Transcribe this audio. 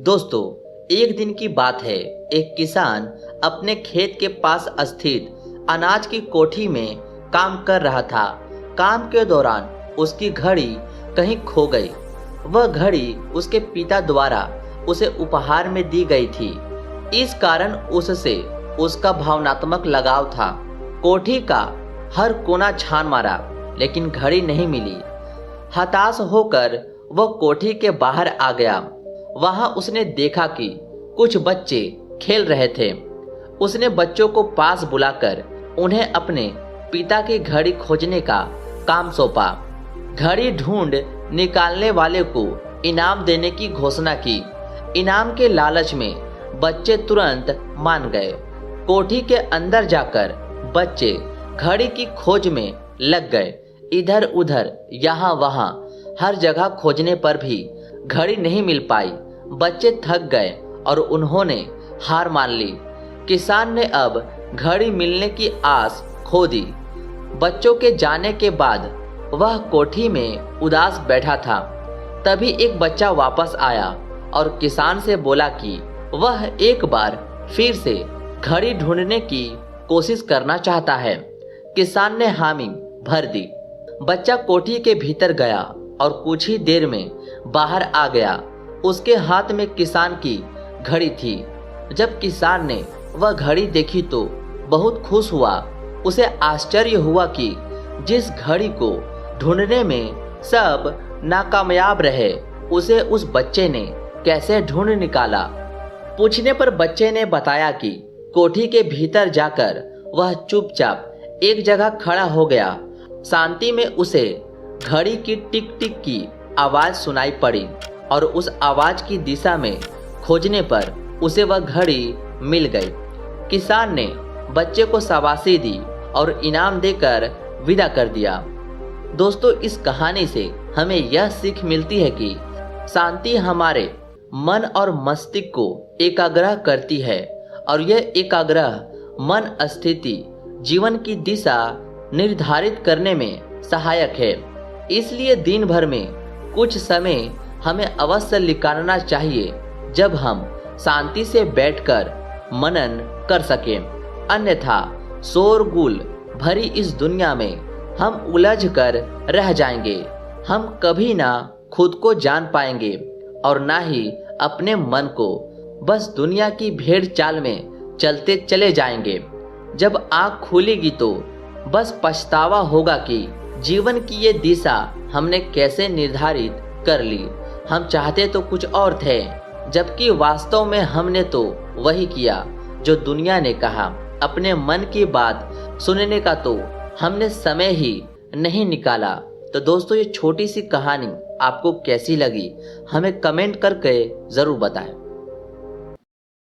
दोस्तों, एक दिन की बात है। एक किसान अपने खेत के पास स्थित अनाज की कोठी में काम कर रहा था। काम के दौरान उसकी घड़ी कहीं खो गई। वह घड़ी उसके पिता द्वारा उसे उपहार में दी गई थी। इस कारण उससे उसका भावनात्मक लगाव था। कोठी का हर कोना छान मारा, लेकिन घड़ी नहीं मिली। हताश होकर वह कोठी के बाहर आ गया। वहां उसने देखा कि कुछ बच्चे खेल रहे थे। उसने बच्चों को पास बुलाकर उन्हें अपने पिता की घड़ी खोजने का काम सौंपा। घड़ी ढूंढ निकालने वाले को इनाम देने की घोषणा की। इनाम के लालच में बच्चे तुरंत मान गए। कोठी के अंदर जाकर बच्चे घड़ी की खोज में लग गए। इधर उधर यहाँ वहाँ हर जगह खोजने पर भी घड़ी नहीं मिल पाई। बच्चे थक गए और उन्होंने हार मान ली। किसान ने अब घड़ी मिलने की आस खो दी। बच्चों के जाने के बाद वह कोठी में उदास बैठा था। तभी एक बच्चा वापस आया और किसान से बोला कि वह एक बार फिर से घड़ी ढूंढने की कोशिश करना चाहता है। किसान ने हामी भर दी। बच्चा कोठी के भीतर गया और कुछ ही देर में बाहर आ गया। उसके हाथ में किसान की घड़ी थी। जब किसान ने वह घड़ी देखी तो बहुत खुश हुआ। उसे आश्चर्य हुआ कि जिस घड़ी को ढूंढने में सब नाकामयाब रहे, उसे उस बच्चे ने कैसे ढूंढ निकाला। पूछने पर बच्चे ने बताया कि कोठी के भीतर जाकर वह चुपचाप एक जगह खड़ा हो गया। शांति में उसे घड़ी की टिक टिक की आवाज सुनाई पड़ी और उस आवाज की दिशा में खोजने पर उसे वह घड़ी मिल गई। किसान ने बच्चे को शाबाशी दी और इनाम देकर विदा कर दिया। दोस्तों, इस कहानी से हमें यह सीख मिलती है कि शांति हमारे मन और मस्तिष्क को एकाग्र करती है और यह एकाग्र मन स्थिति जीवन की दिशा निर्धारित करने में सहायक है। इसलिए दिन भर में कुछ समय हमें अवश्य निकालना चाहिए जब हम शांति से बैठकर मनन कर सकें। अन्यथा शोरगुल भरी इस दुनिया में हम उलझ कर रह जाएंगे। हम कभी ना खुद को जान पाएंगे और ना ही अपने मन को। बस दुनिया की भेड़ चाल में चलते चले जाएंगे। जब आँख खुलेगी तो बस पछतावा होगा कि जीवन की ये दिशा हमने कैसे निर्धारित कर ली। हम चाहते तो कुछ और थे, जबकि वास्तव में हमने तो वही किया जो दुनिया ने कहा। अपने मन की बात सुनने का तो हमने समय ही नहीं निकाला। तो दोस्तों, ये छोटी सी कहानी आपको कैसी लगी हमें कमेंट करके ज़रूर बताएं।